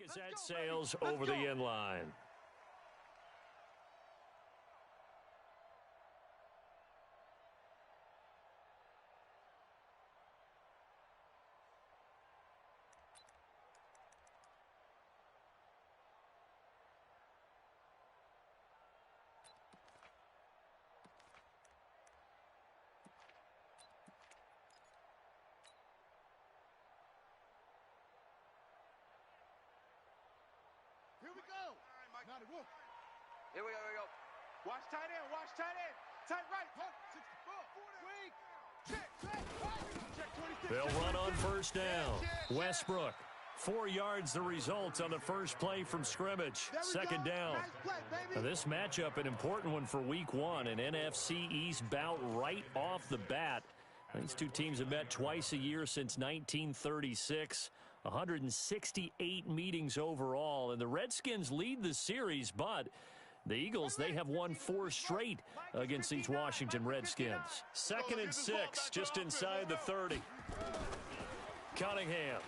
As that sails over the end line. Here we go. Now the rook. Here we go. Watch tight end. Watch tight end. Tight right. 64. Wing. Check 26. They'll run on first down. Westbrook. 4 yards the result on the first play from scrimmage. Second down. Nice play, baby. Now this matchup, an important one for week one. An NFC East bout right off the bat. These two teams have met twice a year since 1936. 168 meetings overall, and the Redskins lead the series, but the Eagles, they have won 4 straight against these Washington Redskins. 2nd and 6, just inside the 30. Cunningham.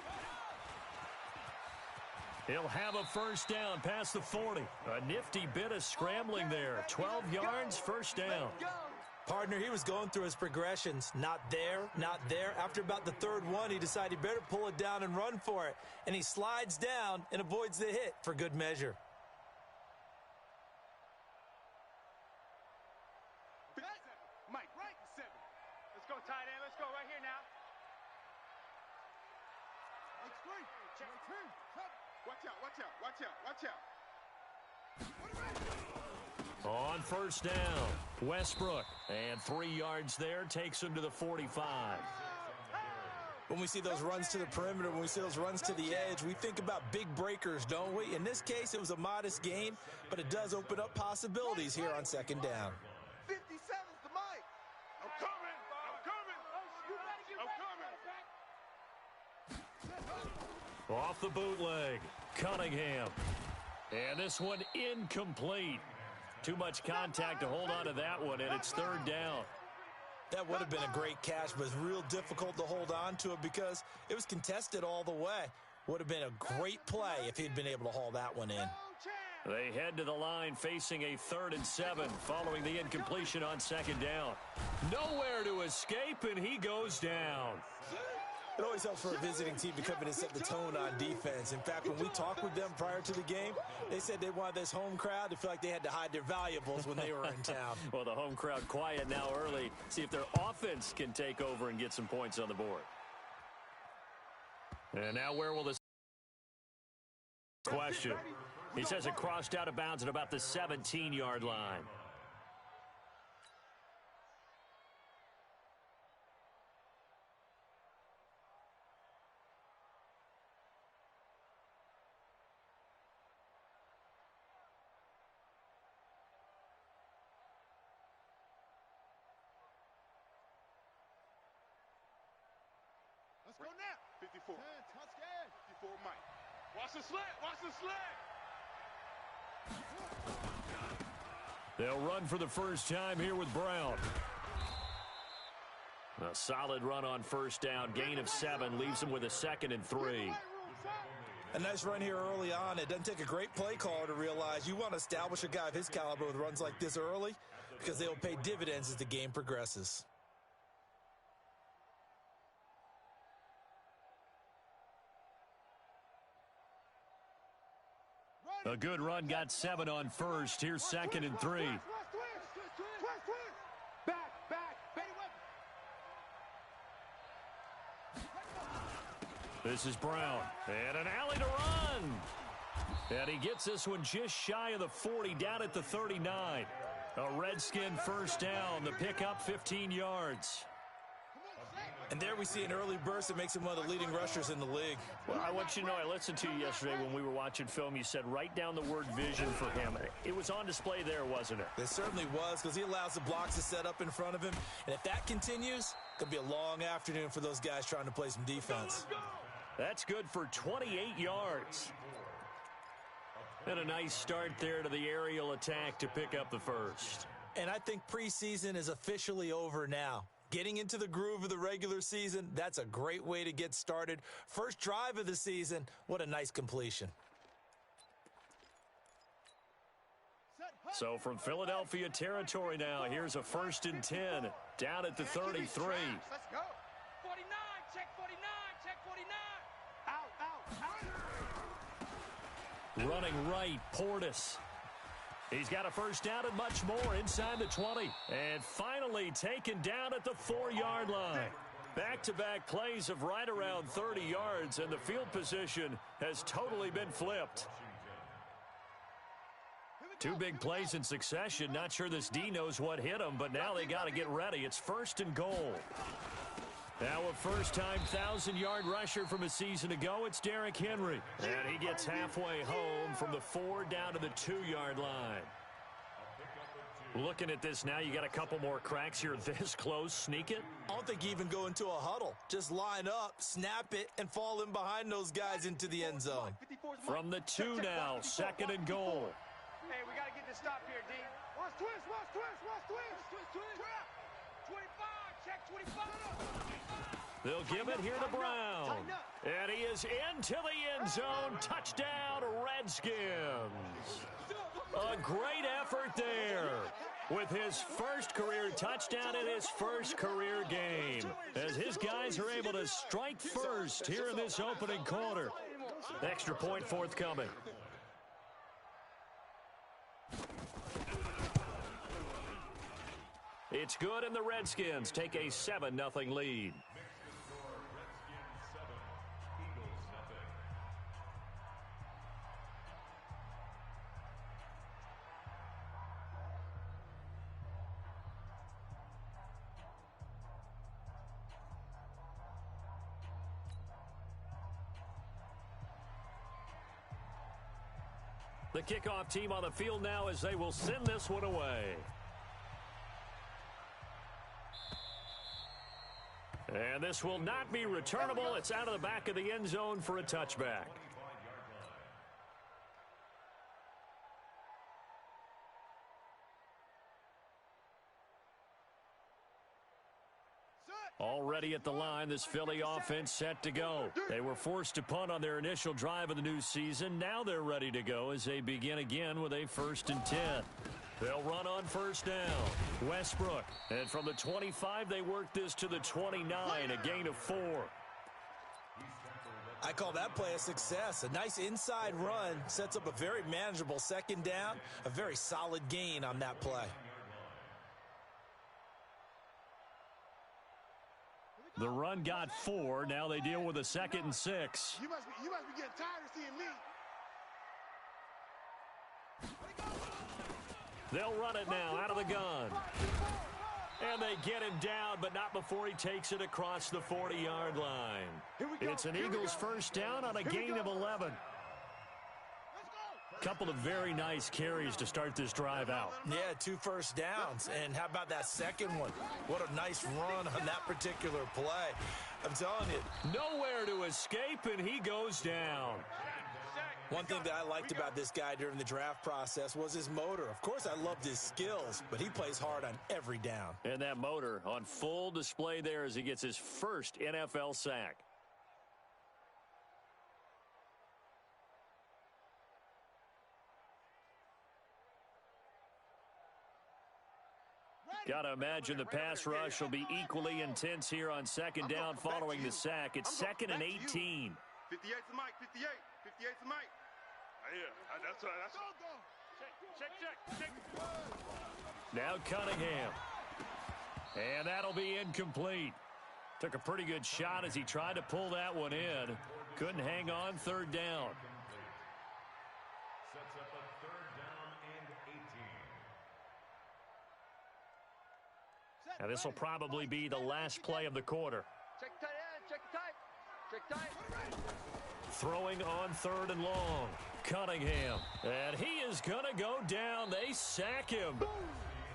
He'll have a first down past the 40. A nifty bit of scrambling there. 12 yards, first down. Partner, he was going through his progressions. Not there, not there. After about the third one, he decided he better pull it down and run for it. And he slides down and avoids the hit for good measure. Mike, right 7. Let's go, tight end. Let's go right here now. X3. Check 2. Watch out. On first down, Westbrook. And 3 yards there, takes him to the 45. When we see those runs to the perimeter, when we see those runs to the edge, we think about big breakers, don't we? In this case, it was a modest gain, but it does open up possibilities here on second down. 57's the mic. I'm coming. Off the bootleg, Cunningham. And this one incomplete. Too much contact to hold on to that one, and it's third down. That would have been a great catch, but it's real difficult to hold on to it because it was contested all the way. Would have been a great play if he'd been able to haul that one in. They head to the line facing a 3rd and 7 following the incompletion on second down. Nowhere to escape, and he goes down. It always helps for a visiting team to come in and set the tone on defense. In fact, when we talked with them prior to the game, they said they wanted this home crowd to feel like they had to hide their valuables when they were in town. Well, the home crowd quiet now early. See if their offense can take over and get some points on the board. And now where will this question? He says it crossed out of bounds at about the 17-yard line. Let's go now. 54. 54, Mike. Watch the slant. They'll run for the first time here with Brown. A solid run on first down. Gain of 7 leaves them with a 2nd and 3. A nice run here early on. It doesn't take a great play caller to realize you want to establish a guy of his caliber with runs like this early because they will pay dividends as the game progresses. A good run got 7 on first. Here's 2nd and 3. Back. This is Brown. And an alley to run. And he gets this one just shy of the 40, down at the 39. A Redskin first down. The pickup 15 yards. And there we see an early burst that makes him one of the leading rushers in the league. Well, I want you to know, I listened to you yesterday when we were watching film. You said write down the word vision for him. It was on display there, wasn't it? It certainly was, because he allows the blocks to set up in front of him. And if that continues, it could be a long afternoon for those guys trying to play some defense. That's good for 28 yards. And a nice start there to the aerial attack to pick up the first. And I think preseason is officially over now. Getting into the groove of the regular season, that's a great way to get started. First drive of the season, what a nice completion. So from Philadelphia territory now, here's a 1st and 10 down at the 33. Let's go. 49, check 49, check 49. Out. Running right, Portis. He's got a first down and much more inside the 20. And finally taken down at the 4-yard line. Back-to-back plays of right around 30 yards, and the field position has totally been flipped. 2 big plays in succession. Not sure this D knows what hit him, but now they got to get ready. It's 1st and goal. Now a first-time 1,000-yard rusher from a season ago, it's Derrick Henry. And he gets halfway home from the 4 down to the 2-yard line. Looking at this now, you got a couple more cracks here this close. Sneak it. I don't think you even go into a huddle. Just line up, snap it, and fall in behind those guys into the end zone. From the 2 now, 2nd and goal. Hey, we got to get this stop here, D. Watch twist. 25, check 25. They'll give it here to Brown. And he is into the end zone. Touchdown, Redskins. A great effort there with his first career touchdown in his first career game, as his guys are able to strike first here in this opening quarter. Extra point forthcoming. It's good, and the Redskins take a 7-0 lead. The kickoff team on the field now as they will send this one away. And this will not be returnable. It's out of the back of the end zone for a touchback. Already at the line, this Philly offense set to go. They were forced to punt on their initial drive of the new season. Now they're ready to go as they begin again with a 1st and 10. They'll run on 1st down. Westbrook. And from the 25, they work this to the 29, a gain of 4. I call that play a success. A nice inside run sets up a very manageable 2nd down. A very solid gain on that play. The run got 4. Now they deal with a 2nd and 6. You must be getting tired of seeing me. They'll run it now out of the gun. And they get him down, but not before he takes it across the 40-yard line. It's an Eagles first down on a gain of 11. Couple of very nice carries to start this drive out. Yeah, 2 first downs. And how about that second one? What a nice run on that particular play. I'm telling you. Nowhere to escape, and he goes down. One thing that I liked about this guy during the draft process was his motor. Of course, I loved his skills, but he plays hard on every down. And that motor on full display there as he gets his first NFL sack. Got to imagine the pass rush will be equally intense here on 2nd down following the sack. It's 2nd and 18. 58 to Mike, 58 to Mike. Yeah, that's right. Check. Now Cunningham. And that'll be incomplete. Took a pretty good shot as he tried to pull that one in. Couldn't hang on, 3rd down. Sets up a 3rd down and 18. Now this will probably be the last play of the quarter. Check tight end, check tight. Throwing on 3rd and long. Cunningham. And he is going to go down. They sack him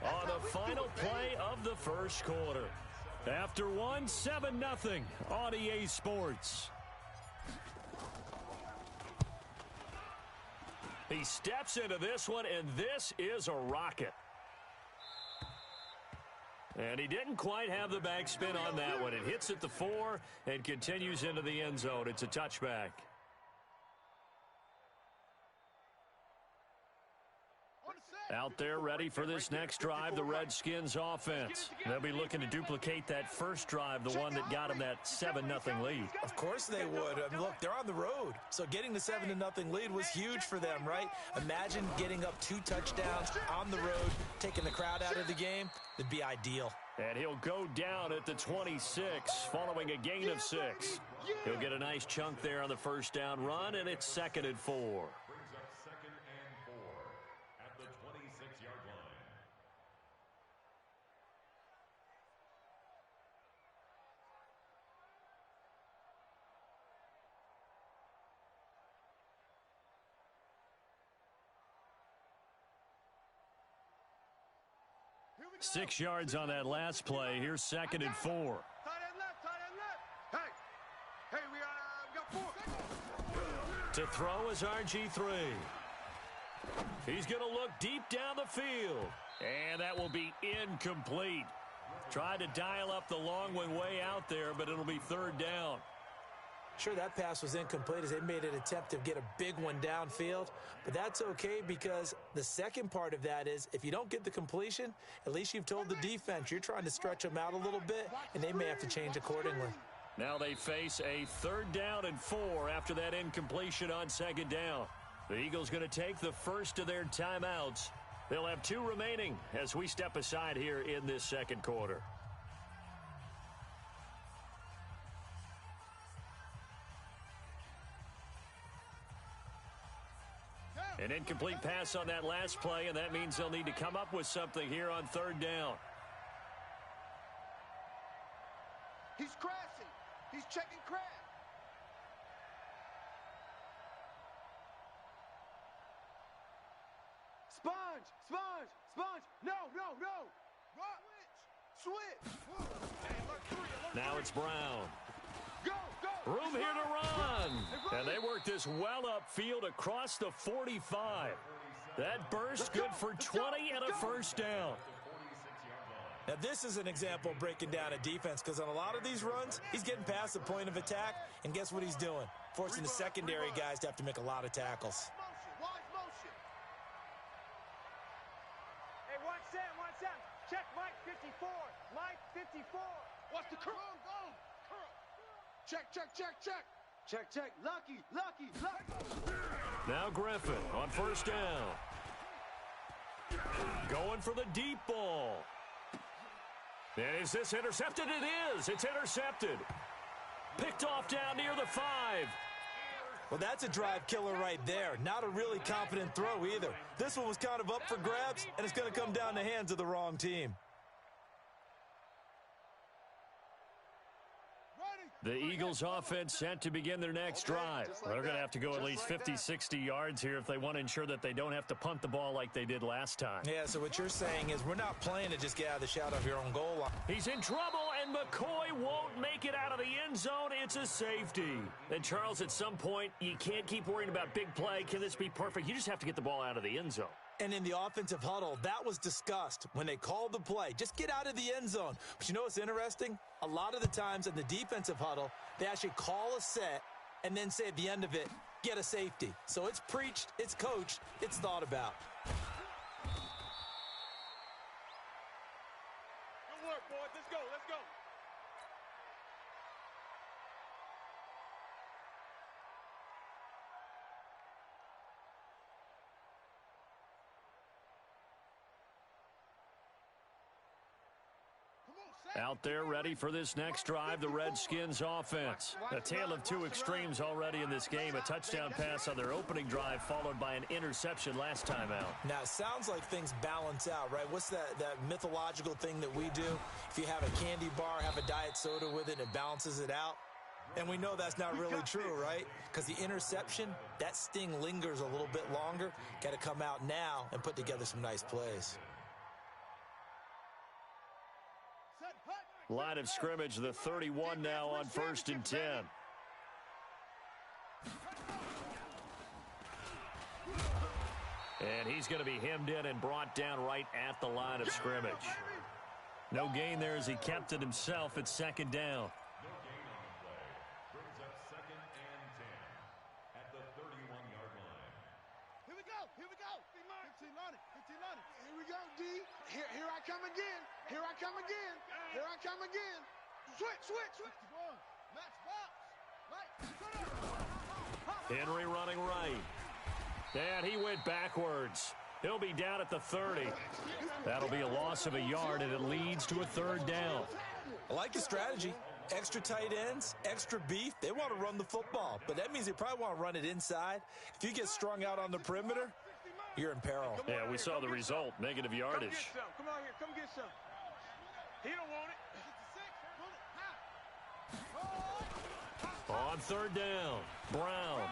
on the final play of the first quarter. After one, 7-0 on EA Sports. He steps into this one, and this is a rocket. And he didn't quite have the backspin on that one. It hits at the 4 and continues into the end zone. It's a touchback. Out there ready for this next drive, the Redskins offense. They'll be looking to duplicate that first drive, the one that got them that 7-0 lead. Of course they would. I mean, look, they're on the road. So getting the 7-0 lead was huge for them, right? Imagine getting up 2 touchdowns on the road, taking the crowd out of the game. It'd be ideal. And he'll go down at the 26 following a gain of 6. He'll get a nice chunk there on the first down run, and it's 2nd and 4. Brings up 2nd and 4 at the 26-yard line. Here we go. 6 yards on that last play. Here's 2nd and 4. Tight end left, tight end left. Hey, we got 4. To throw is RG3. He's going to look deep down the field. And that will be incomplete. Tried to dial up the long one way out there, but it'll be 3rd down. Sure, that pass was incomplete as they made an attempt to get a big one downfield, but that's okay because the second part of that is if you don't get the completion, at least you've told the defense you're trying to stretch them out a little bit, and they may have to change accordingly. Now they face a 3rd down and 4 after that incompletion on 2nd down. The Eagles going to take the first of their timeouts. They'll have 2 remaining as we step aside here in this 2nd quarter. An incomplete pass on that last play, and that means they'll need to come up with something here on 3rd down. He's crashing. He's checking crash. Sponge, sponge, sponge. No. Switch. Now it's Brown. Go. Room here to run. And they work this well upfield across the 45. That burst good for 20 and a first down. Now, this is an example of breaking down a defense because on a lot of these runs, he's getting past the point of attack, and guess what he's doing? Forcing the secondary guys to have to make a lot of tackles. Motion. Hey, 1-7. Check Mike 54. Mike 54. What's the curl? Go. Check. Lucky. Now Griffin on first down. Going for the deep ball. And is this intercepted? It is. It's intercepted. Picked off down near the 5. Well, that's a drive killer right there. Not a really confident throw either. This one was kind of up for grabs, and it's going to come down the hands of the wrong team. The Eagles offense set to begin their next drive. They're going to have to go at least 50, 60 yards here if they want to ensure that they don't have to punt the ball like they did last time. Yeah, so what you're saying is we're not playing to just get out of the shadow of your own goal line. He's in trouble, and McCoy won't make it out of the end zone. It's a safety. And, Charles, at some point, you can't keep worrying about big play. Can this be perfect? You just have to get the ball out of the end zone. And in the offensive huddle, that was discussed when they called the play. Just get out of the end zone. But you know what's interesting? A lot of the times in the defensive huddle, they actually call a set and then say at the end of it, get a safety. So it's preached, it's coached, it's thought about. Good work, boys. Let's go. Out there ready for this next drive, the Redskins offense. A tale of 2 extremes already in this game. A touchdown pass on their opening drive followed by an interception last time out. Now, it sounds like things balance out, right? What's that mythological thing that we do? If you have a candy bar, have a diet soda with it, and it balances it out. And we know that's not really true, right? Because the interception, that sting lingers a little bit longer. Got to come out now and put together some nice plays. Line of scrimmage, the 31 now on 1st and 10. And he's going to be hemmed in and brought down right at the line of scrimmage. No gain there as he kept it himself at 2nd down. No gain on the play. Brings up 2nd and 10 at the 31-yard line. Here we go. 15 line. Here we go, D. Here I come again. Here I come again. Here I come again. Switch. Max box. Henry running right. And he went backwards. He'll be down at the 30. That'll be a loss of a yard, and it leads to a third down. I like the strategy. Extra tight ends, extra beef. They want to run the football, but that means they probably want to run it inside. If you get strung out on the perimeter, you're in peril. Yeah, we saw the result, negative yardage. Come on here, come get some. He don't want it. On third down, Brown.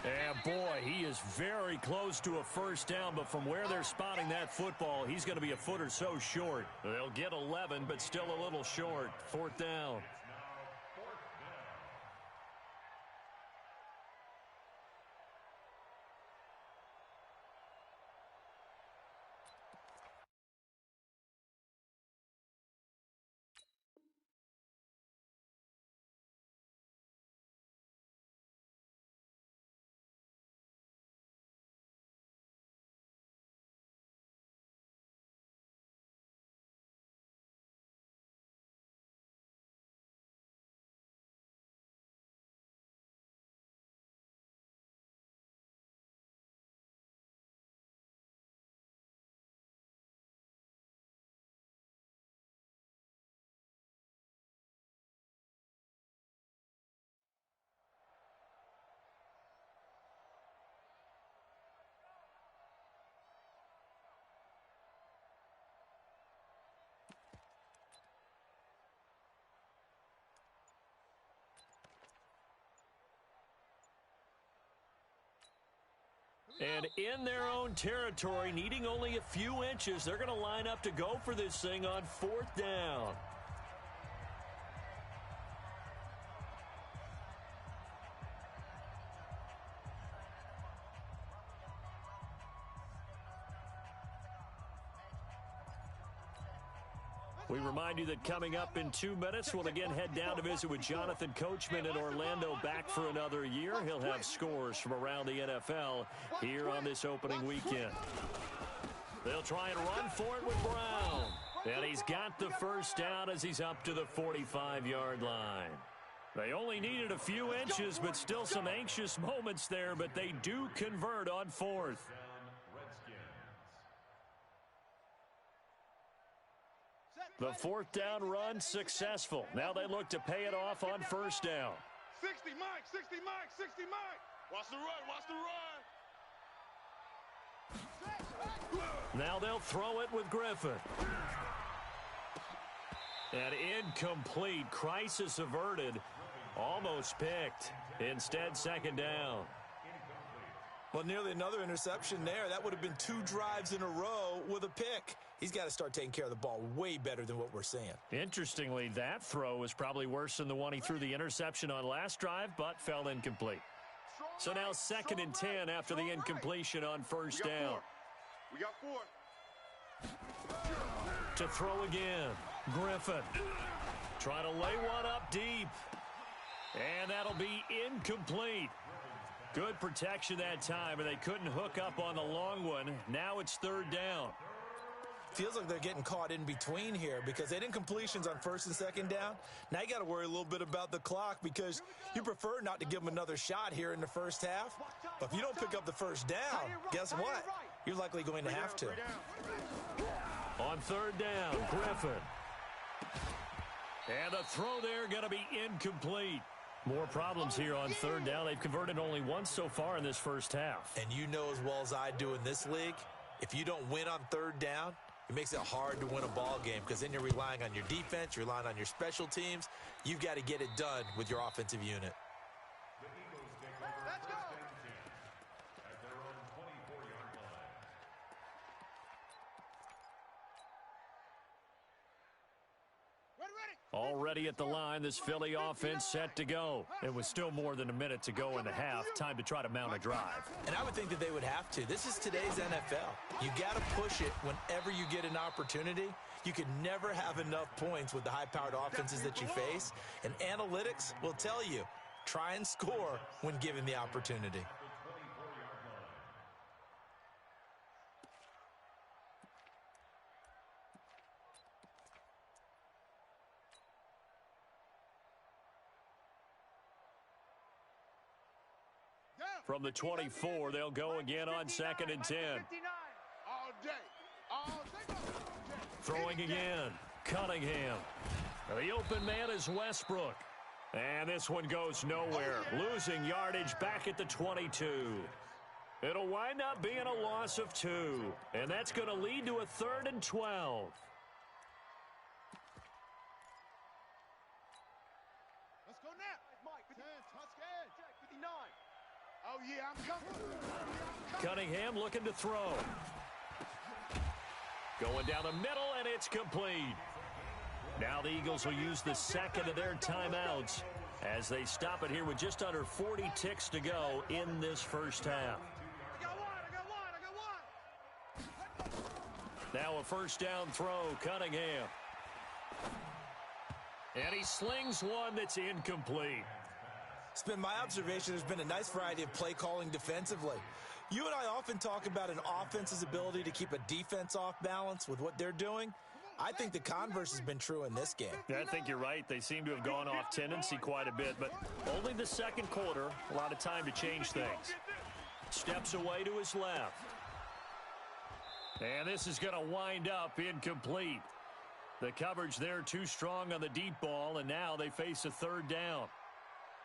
And boy, he is very close to a first down, but from where they're spotting that football, he's going to be a foot or so short. They'll get 11, but still a little short. Fourth down. And in their own territory, needing only a few inches, they're going to line up to go for this thing on fourth down. We remind you that coming up in 2 minutes, we'll again head down to visit with Jonathan Coachman in Orlando, back for another year. He'll have scores from around the NFL here on this opening weekend. They'll try and run for it with Brown. And he's got the first down as he's up to the 45-yard line. They only needed a few inches, but still some anxious moments there, but they do convert on fourth. The fourth down run successful. Now they look to pay it off on first down. 60 Mike. Watch the run. Now they'll throw it with Griffin. And incomplete. Crisis averted. Almost picked. Instead, second down. Well, nearly another interception there. That would have been 2 drives in a row with a pick. He's got to start taking care of the ball way better than what we're seeing. Interestingly, that throw was probably worse than the one he threw the interception on last drive, but fell incomplete. So now 2nd and 10 after the incompletion on first down. We got 4. To throw again, Griffin. Trying to lay one up deep. And that'll be incomplete. Good protection that time, and they couldn't hook up on the long one. Now it's third down. Feels like they're getting caught in between here because they did incompletions on first and second down. Now you got to worry a little bit about the clock because you prefer not to give them another shot here in the first half. But if you don't pick up the first down, guess what? You're likely going to have to. On third down, Griffin. And the throw there going to be incomplete. More problems here on third down. They've converted only once so far in this first half. And you know as well as I do in this league, if you don't win on third down, it makes it hard to win a ball game because then you're relying on your defense, you're relying on your special teams. You've got to get it done with your offensive unit. Let's go. At their own 24-yard line. Ready. Already at the line, this Philly offense set to go. It was still more than a minute to go in the half. Time to try to mount a drive. And I would think that they would have to. This is today's NFL. You got to push it whenever you get an opportunity. You can never have enough points with the high-powered offenses that you face. And analytics will tell you, try and score when given the opportunity. From the 24, they'll go again on 2nd and 10. All day. All day. Throwing again. Cunningham. The open man is Westbrook. And this one goes nowhere. Losing yardage back at the 22. It'll wind up being a loss of 2. And that's going to lead to a 3rd and 12. Let's go now. Mike, 10, touchdown. 59. Oh, yeah, I'm coming. Cunningham looking to throw. Going down the middle, and it's complete. Now the Eagles will use the second of their timeouts as they stop it here with just under 40 ticks to go in this first half. I got one. Now a first down throw, Cunningham. And he slings one that's incomplete. It's been my observation there's been a nice variety of play calling defensively. You and I often talk about an offense's ability to keep a defense off balance with what they're doing. I think the converse has been true in this game. Yeah, I think you're right. They seem to have gone off tendency quite a bit, but only the second quarter, a lot of time to change things. Steps away to his left. And this is going to wind up incomplete. The coverage there too strong on the deep ball, and now they face a 3rd down.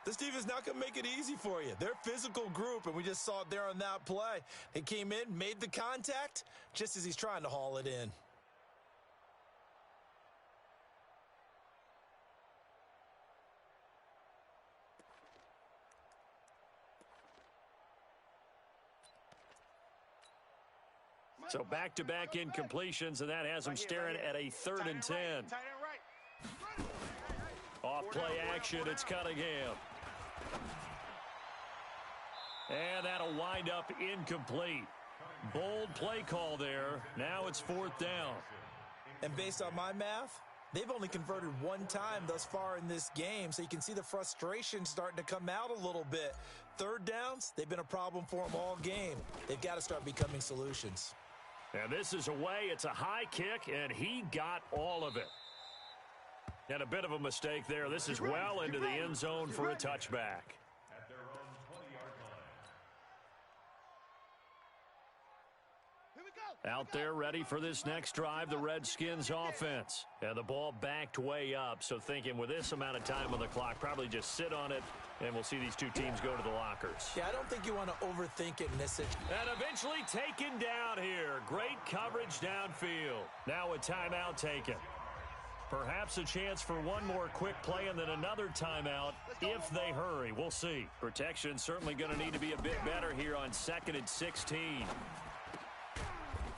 This defense not going to make it easy for you. They're a physical group, and we just saw it there on that play. He came in, made the contact, just as he's trying to haul it in. So back-to-back incompletions, and that has him staring at a 3rd and 10. Off play action, it's Cunningham. And that'll wind up incomplete. Bold play call there. Now it's 4th down. And based on my math, they've only converted one time thus far in this game, so you can see the frustration starting to come out a little bit. 3rd downs, they've been a problem for them all game. They've got to start becoming solutions. And this is away. It's a high kick, and he got all of it. And a bit of a mistake there. This is well into the end zone for a touchback. At their own 20-yard line. Out there ready for this next drive, the Redskins offense. And the ball backed way up, so thinking with this amount of time on the clock, probably just sit on it, and we'll see these two teams go to the lockers. Yeah, I don't think you want to overthink it in this situation. And eventually taken down here. Great coverage downfield. Now a timeout taken. Perhaps a chance for one more quick play and then another timeout if they hurry. We'll see. Protection certainly going to need to be a bit better here on 2nd and 16.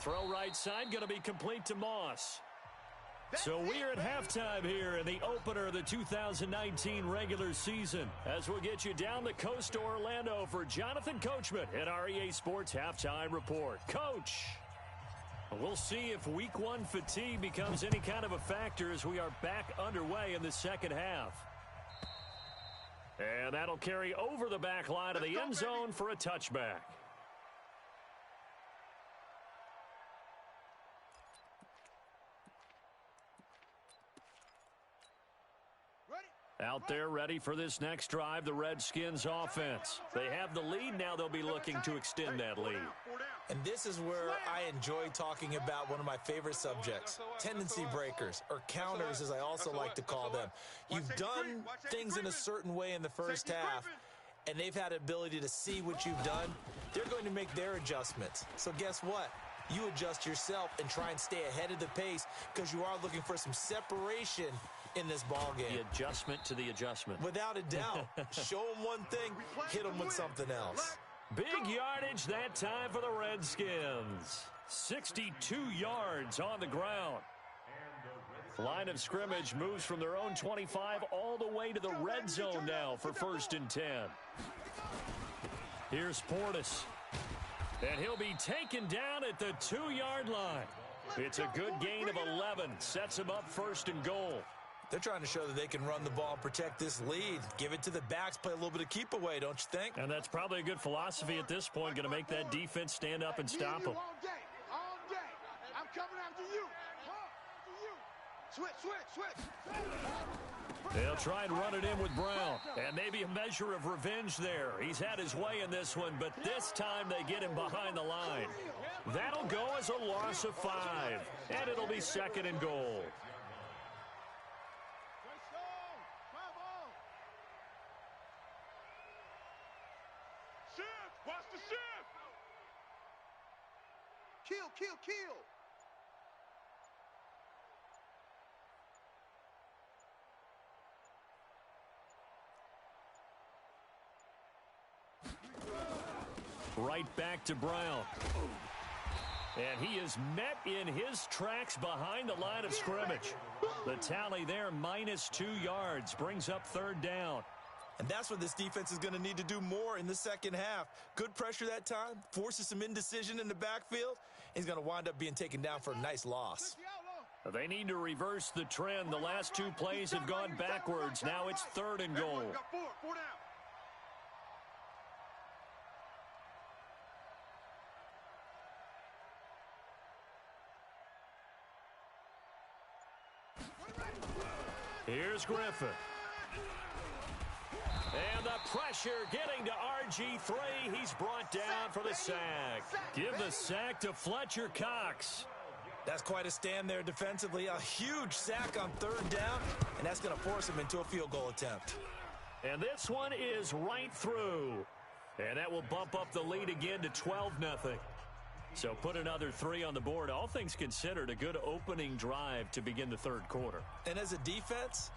Throw right side going to be complete to Moss. So we're at halftime here in the opener of the 2019 regular season as we'll get you down the coast to Orlando for Jonathan Coachman at our EA Sports Halftime Report. Coach, we'll see if Week 1 fatigue becomes any kind of a factor as we are back underway in the second half. And that'll carry over the back line of the end zone for a touchback. Out there ready for this next drive, the Redskins offense. They have the lead now. They'll be looking to extend that lead. And this is where I enjoy talking about one of my favorite subjects, tendency breakers, or counters as I also like to call them. You've done things in a certain way in the first half, and they've had the ability to see what you've done. They're going to make their adjustments. So guess what? You adjust yourself and try and stay ahead of the pace because you are looking for some separation in this ball game. The adjustment to the adjustment. Without a doubt. Show them one thing, hit them with something else. Big yardage that time for the Redskins. 62 yards on the ground. Line of scrimmage moves from their own 25 all the way to the red zone now for 1st and 10. Here's Portis. And he'll be taken down at the 2-yard line. It's a good gain of 11. Sets him up 1st and goal. They're trying to show that they can run the ball and protect this lead. Give it to the backs, play a little bit of keep away, don't you think? And that's probably a good philosophy at this point. Going to make that defense stand up and stop them. All day. I'm coming after you. Switch. They'll try and run it in with Brown. And maybe a measure of revenge there. He's had his way in this one, but this time they get him behind the line. That'll go as a loss of 5. And it'll be second and goal. Shift! Watch the shift! Kill, kill, kill! Right back to Brown. And he is met in his tracks behind the line of scrimmage. The tally there, -2 yards, brings up third down. And that's what this defense is going to need to do more in the second half. Good pressure that time, forces some indecision in the backfield. He's going to wind up being taken down for a nice loss. They need to reverse the trend. The last 2 plays have gone backwards. Now it's third and goal. Four down. Here's Griffin. And the pressure getting to RG3. He's brought down for the sack. Give the sack to Fletcher Cox. That's quite a stand there defensively. A huge sack on third down, and that's going to force him into a field goal attempt. And this one is right through. And that will bump up the lead again to 12-0. So put another 3 on the board. All things considered, a good opening drive to begin the third quarter. And as a defense,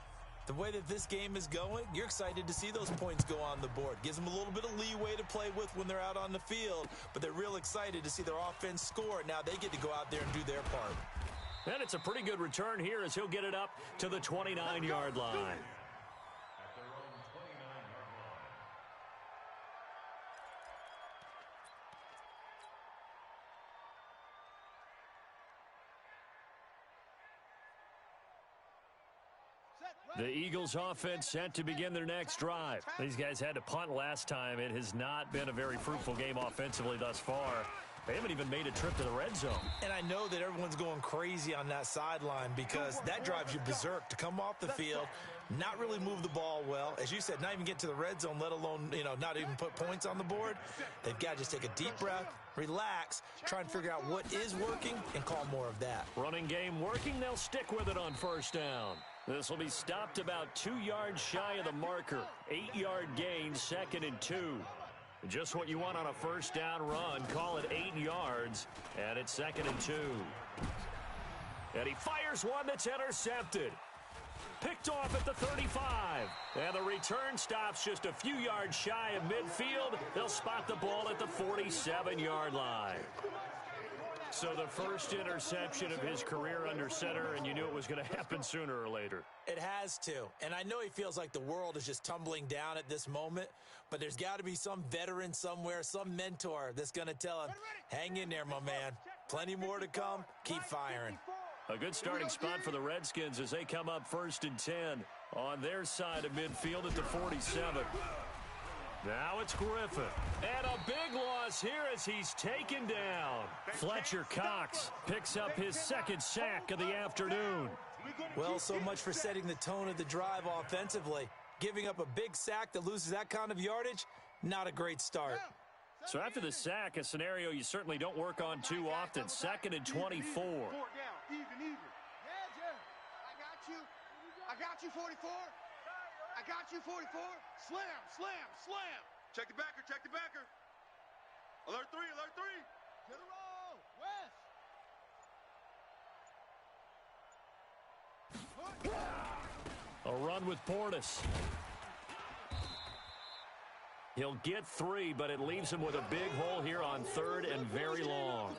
the way that this game is going, you're excited to see those points go on the board. Gives them a little bit of leeway to play with when they're out on the field, but they're real excited to see their offense score. Now they get to go out there and do their part. And it's a pretty good return here as he'll get it up to the 29-yard line. The Eagles offense set to begin their next drive. These guys had to punt last time. It has not been a very fruitful game offensively thus far. They haven't even made a trip to the red zone. And I know that everyone's going crazy on that sideline because that drives you berserk to come off the field, not really move the ball well. As you said, not even get to the red zone, let alone, not even put points on the board. They've got to just take a deep breath, relax, try and figure out what is working, and call more of that. Running game working, they'll stick with it on first down. This will be stopped about 2 yards shy of the marker. 8-yard gain, 2nd and 2. Just what you want on a first down run. Call it 8 yards, and it's 2nd and 2. And he fires one that's intercepted. Picked off at the 35. And the return stops just a few yards shy of midfield. They'll spot the ball at the 47-yard line. So the first interception of his career under center, and you knew it was going to happen sooner or later. It has to. And I know he feels like the world is just tumbling down at this moment, but there's got to be some veteran somewhere, some mentor that's going to tell him, hang in there, my man. Plenty more to come. Keep firing. A good starting spot for the Redskins as they come up 1st and 10 on their side of midfield at the 47. Now it's Griffin. And a big loss here as he's taken down. Fletcher Cox picks up his 2nd sack of the afternoon. Well, so much for setting the tone of the drive offensively. Giving up a big sack that loses that kind of yardage, not a great start. So after the sack, a scenario you certainly don't work on too often. 2nd and 24. 4 down, even. I got you, 44. I got you, 44. Slam. Check the backer. Alert 3. To the roll, West. A run with Portis. He'll get 3, but it leaves him with a big hole here on 3rd and very long.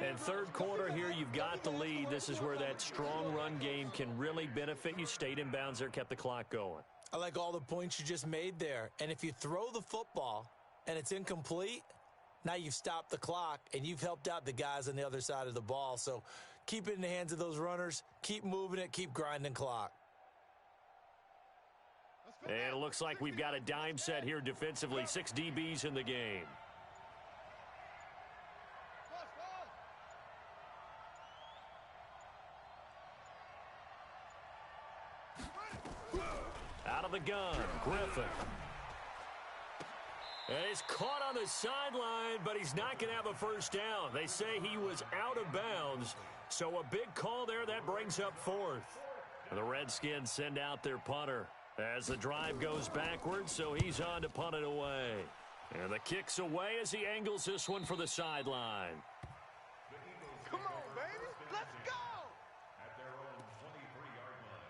And third quarter here, you've got the lead. This is where that strong run game can really benefit you. Stayed in bounds there, kept the clock going. I like all the points you just made there. And if you throw the football and it's incomplete, now you've stopped the clock and you've helped out the guys on the other side of the ball. So keep it in the hands of those runners. Keep moving it. Keep grinding clock. And it looks like we've got a dime set here defensively. 6 DBs in the game. the gun. Griffin. And he's caught on the sideline, but he's not going to have a first down. They say he was out of bounds, so a big call there that brings up fourth. The Redskins send out their punter as the drive goes backwards, so he's on to punt it away. And the kick's away as he angles this one for the sideline. Come on, baby. Let's go. At their own 23-yard line.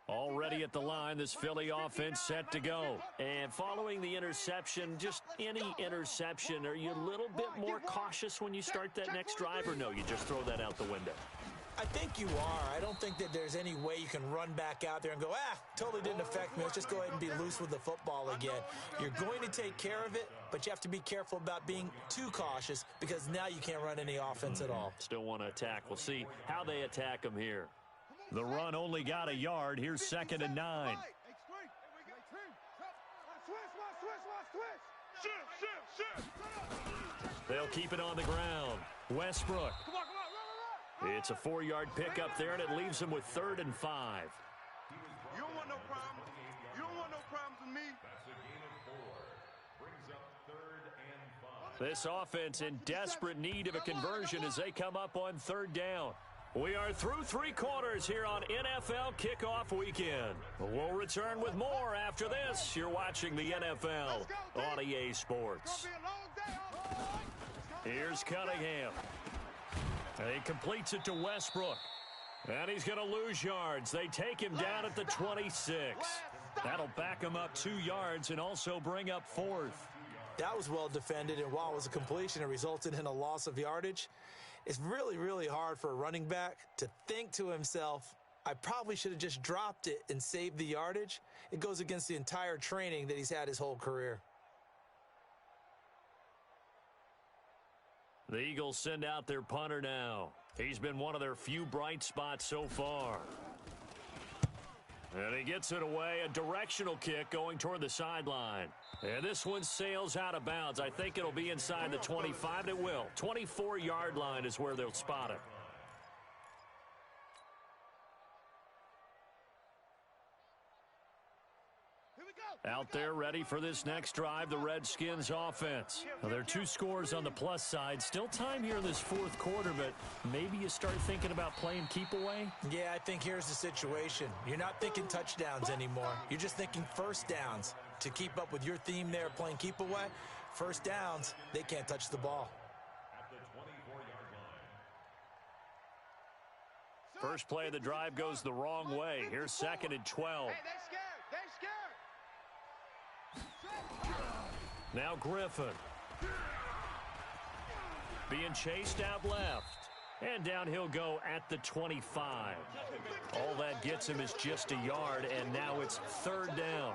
Already at the line, this Philly offense set to go. And following the interception, just any interception, are you a little bit more cautious when you start that next drive, or no, you just throw that out the window? I think you are. I don't think that there's any way you can run back out there and go, totally didn't affect me. Let's just go ahead and be loose with the football again. You're going to take care of it, but you have to be careful about being too cautious because now you can't run any offense at all. Still want to attack. We'll see how they attack them here. The run only got a yard. Here's 2nd and 9. They'll keep it on the ground. Westbrook. It's a 4-yard pickup there, and it leaves them with 3rd and 5. You don't want no problems. You don't want no problems with me. That's a gain of 4. Brings up 3rd and 5. This offense in desperate need of a conversion as they come up on 3rd down. We are through 3 quarters here on NFL Kickoff Weekend. We'll return with more after this. You're watching the NFL on EA Sports. Here's Cunningham. He completes it to Westbrook. And he's going to lose yards. They take him down at the 26. That'll back him up 2 yards and also bring up 4th. That was well defended, and while it was a completion, it resulted in a loss of yardage. It's really, really hard for a running back to think to himself, I probably should have just dropped it and saved the yardage. It goes against the entire training that he's had his whole career. The Eagles send out their punter now. He's been one of their few bright spots so far. And he gets it away, a directional kick going toward the sideline. And this one sails out of bounds. I think it'll be inside the 25. It will. 24-yard line is where they'll spot it. Out there ready for this next drive, the Redskins offense. Now, there are 2 scores on the plus side. Still time here in this 4th quarter, but maybe you start thinking about playing keep away? Yeah, I think here's the situation. You're not thinking touchdowns anymore. You're just thinking first downs. To keep up with your theme there, playing keep away, first downs, they can't touch the ball. At the 24-yard line. First play of the drive goes the wrong way. Here's 2nd and 12. Hey, they scared. Now Griffin. Being chased out left. And down he'll go at the 25. All that gets him is just a yard, and now it's 3rd down.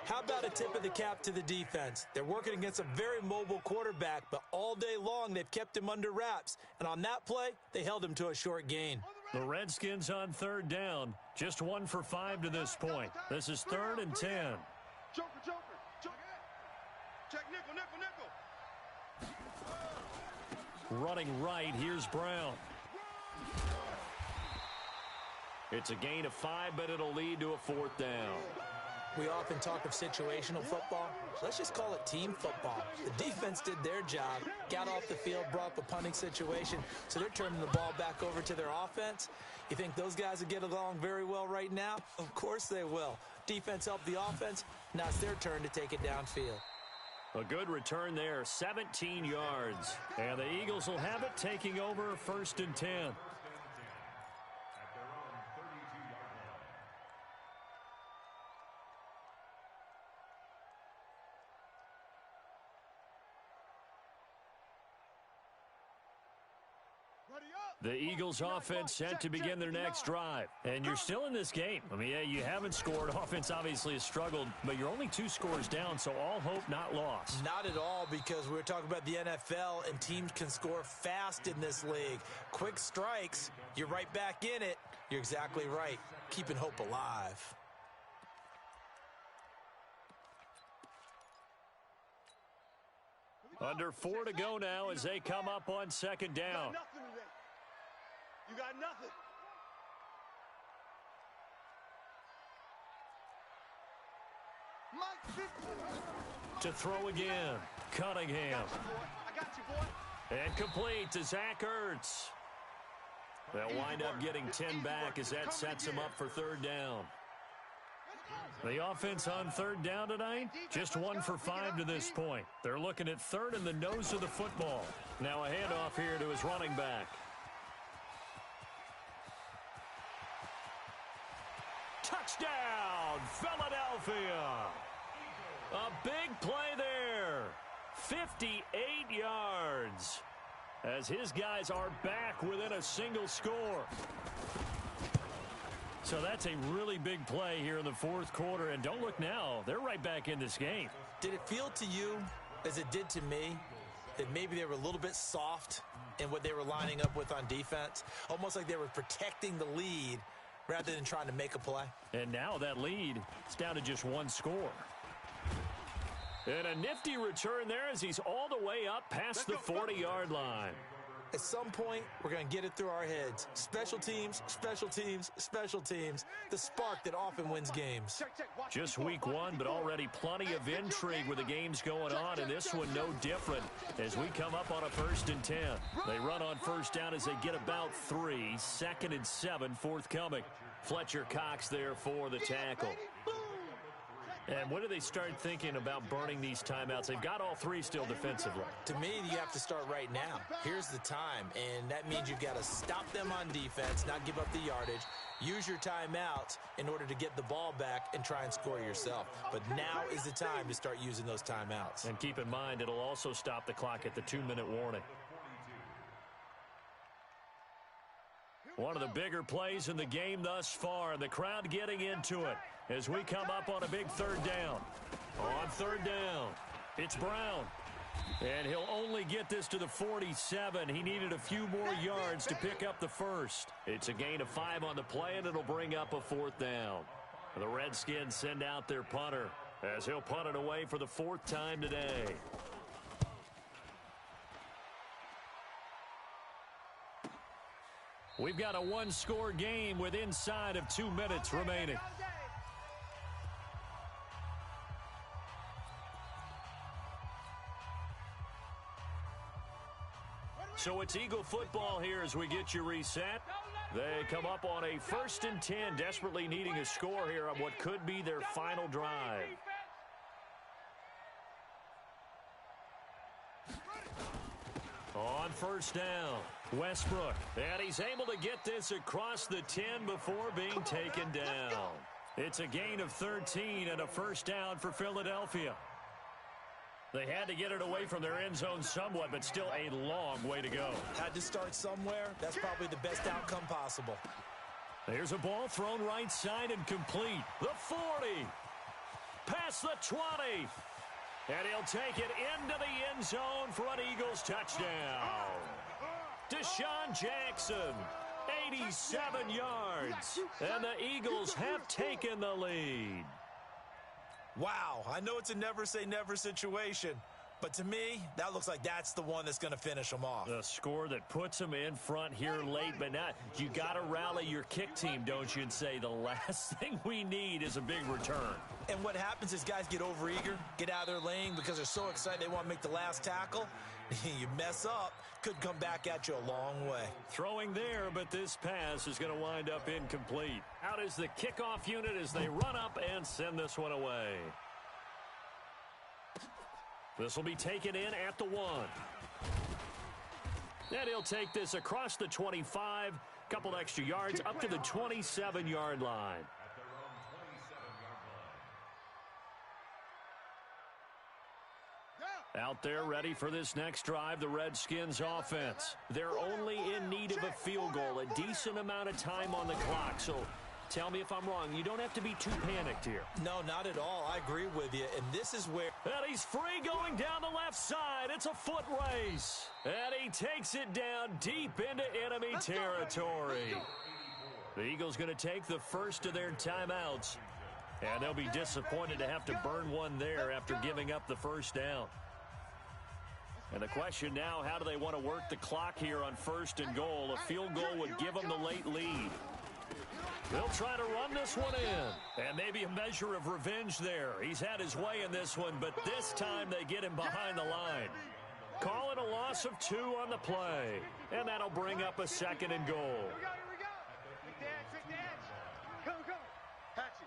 How about a tip of the cap to the defense? They're working against a very mobile quarterback, but all day long they've kept him under wraps. And on that play, they held him to a short gain. The Redskins on 3rd down. Just 1 for 5 to this point. This is 3rd and 10. Joker. Check nickel. Running right, here's Brown. It's a gain of 5, but it'll lead to a 4th down. We often talk of situational football. Let's just call it team football. The defense did their job, got off the field, brought up a punting situation, so they're turning the ball back over to their offense. You think those guys will get along very well right now? Of course they will. Defense helped the offense. Now it's their turn to take it downfield. A good return there, 17 yards. And the Eagles will have it, taking over 1st and 10. At their own 32-yard line. The Eagles offense set to begin their next drive. And you're still in this game. I mean, yeah, you haven't scored. Offense obviously has struggled, but you're only 2 scores down, so all hope not lost. Not at all, because we're talking about the NFL, and teams can score fast in this league. Quick strikes, you're right back in it. You're exactly right. Keeping hope alive. Under 4 to go now as they come up on 2nd down. Nothing today. You got nothing. To throw again, Cunningham. I got you, boy. And complete to Zach Ertz. They'll wind up getting 10 back as that sets them up for third down. The offense on third down tonight, just 1 for 5 to this point. They're looking at third in the nose of the football. Now a handoff here to his running back. Touchdown, Philadelphia. A big play there. 58 yards. As his guys are back within a single score. So that's a really big play here in the fourth quarter. And don't look now, they're right back in this game. Did it feel to you, as it did to me, that maybe they were a little bit soft in what they were lining up with on defense? Almost like they were protecting the lead rather than trying to make a play. And now that lead is down to just 1 score. And a nifty return there as he's all the way up past the 40-yard line. At some point, we're going to get it through our heads. Special teams, special teams, special teams. The spark that often wins games. Just week 1, but already plenty of intrigue with the games going on, and this one no different as we come up on a 1st and 10. They run on first down as they get about 3. 2nd and 7 forthcoming. Fletcher Cox there for the tackle. And when do they start thinking about burning these timeouts? They've got all 3 still defensively. To me, you have to start right now. Here's the time, and that means you've got to stop them on defense, not give up the yardage, use your timeouts in order to get the ball back and try and score yourself. But now is the time to start using those timeouts. And keep in mind, it'll also stop the clock at the 2-minute warning. One of the bigger plays in the game thus far, and the crowd getting into it as we come up on a big 3rd down. On 3rd down, it's Brown. And he'll only get this to the 47. He needed a few more yards to pick up the first. It's a gain of 5 on the play, and it'll bring up a 4th down. The Redskins send out their punter as he'll punt it away for the 4th time today. We've got a 1-score game with inside of 2 minutes remaining. So it's Eagle football here as we get you reset. They come up on a 1st and 10, desperately needing a score here on what could be their final drive. On first down, Westbrook. And he's able to get this across the 10 before being taken down. It's a gain of 13 and a first down for Philadelphia. They had to get it away from their end zone somewhat, but still a long way to go. Had to start somewhere. That's probably the best outcome possible. There's a ball thrown right side and complete. The 40. Past the 20. And he'll take it into the end zone for an Eagles touchdown. Deshaun Jackson, 87 yards. And the Eagles have taken the lead. Wow, I know it's a never-say-never situation, but to me, that looks like that's the one that's going to finish them off. The score that puts them in front here late, but not. You got to rally your kick team, don't you, and say the last thing we need is a big return. And what happens is guys get overeager, get out of their lane because they're so excited they want to make the last tackle. You mess up, could come back at you a long way. Throwing there, but this pass is going to wind up incomplete. Out is the kickoff unit as they run up and send this one away. This will be taken in at the 1. And he'll take this across the 25, couple extra yards up to the 27-yard line. Out there ready for this next drive, the Redskins offense. They're only in need of a field goal, a decent amount of time on the clock. So tell me if I'm wrong. You don't have to be too panicked here. No, not at all. I agree with you. And this is where... And he's free going down the left side. It's a foot race. And he takes it down deep into enemy territory. The Eagles going to take the first of their timeouts. And they'll be disappointed to have to burn one there after giving up the first down. And the question now, how do they want to work the clock here on 1st and goal? A field goal would give them the late lead. They'll try to run this one in. And maybe a measure of revenge there. He's had his way in this one, but this time they get him behind the line. Call it a loss of 2 on the play. And that'll bring up a 2nd and goal. Here we go. Take the edge, take the edge. Come. Hatch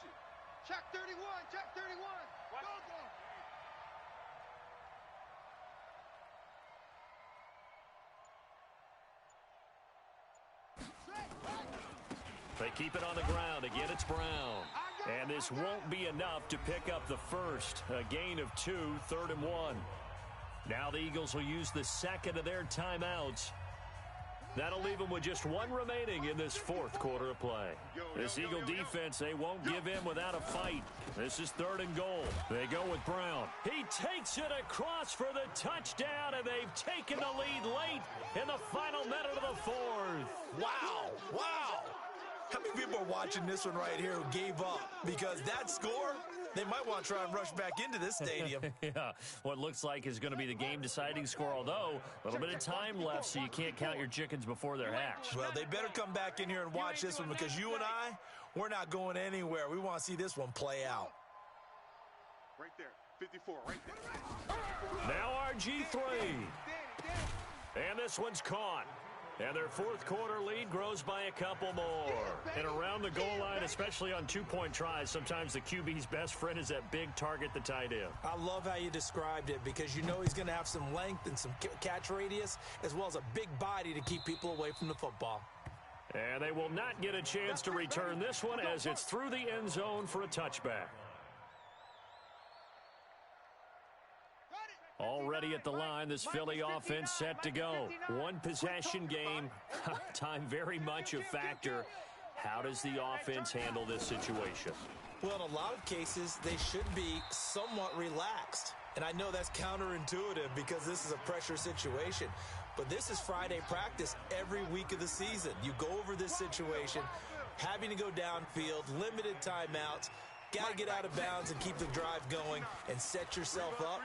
it. Check 31, check 31. What? Go. They keep it on the ground. Again, it's Brown. And this won't be enough to pick up the first. A gain of 2, 3rd and 1. Now the Eagles will use the 2nd of their timeouts. That'll leave them with just 1 remaining in this 4th quarter of play. This Eagle defense, they won't give in without a fight. This is 3rd and goal. They go with Brown. He takes it across for the touchdown, and they've taken the lead late in the final minute of the 4th. Wow. How many people are watching this one right here who gave up? Because that score, they might want to try and rush back into this stadium. Yeah, what looks like is going to be the game-deciding score, although a little bit of time left, so you can't count your chickens before they're hatched. Well, they better come back in here and watch this one, because you and I, we're not going anywhere. We want to see this one play out. Right there. 54, right there. Now RG3. And this one's caught. And their 4th quarter lead grows by a couple more. And around the goal line, especially on 2-point tries, sometimes the QB's best friend is that big target, the tight end. I love how you described it, because you know he's going to have some length and some catch radius, as well as a big body to keep people away from the football. And they will not get a chance to return this one, as it's through the end zone for a touchback. Already at the line, this Philly offense set to go. 1 possession game. Time very much a factor. How does the offense handle this situation? Well, in a lot of cases, they should be somewhat relaxed. And I know that's counterintuitive because this is a pressure situation. But this is Friday practice every week of the season. You go over this situation, having to go downfield, limited timeouts, got to get out of bounds and keep the drive going and set yourself up.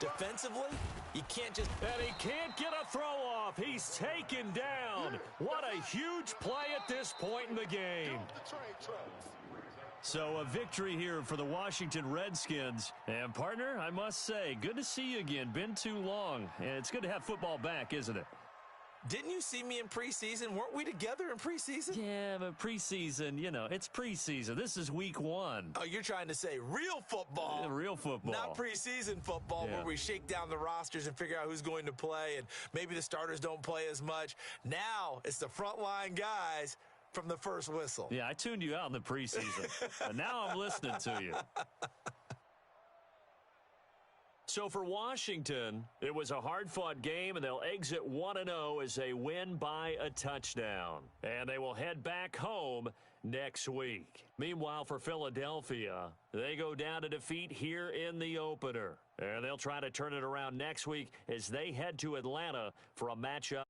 Defensively, you can't just... And he can't get a throw off. He's taken down. What a huge play at this point in the game. So a victory here for the Washington Redskins. And partner, I must say, good to see you again. Been too long. And it's good to have football back, isn't it? Didn't you see me in preseason? Weren't we together in preseason? Yeah, but preseason, you know, it's preseason. This is week 1. Oh, you're trying to say real football. Yeah, real football. Not preseason football, where we shake down the rosters and figure out who's going to play, and maybe the starters don't play as much. Now it's the frontline guys from the first whistle. Yeah, I tuned you out in the preseason. And now I'm listening to you. So for Washington, it was a hard-fought game, and they'll exit 1-0 as they win by a touchdown. And they will head back home next week. Meanwhile, for Philadelphia, they go down to defeat here in the opener. And they'll try to turn it around next week as they head to Atlanta for a matchup.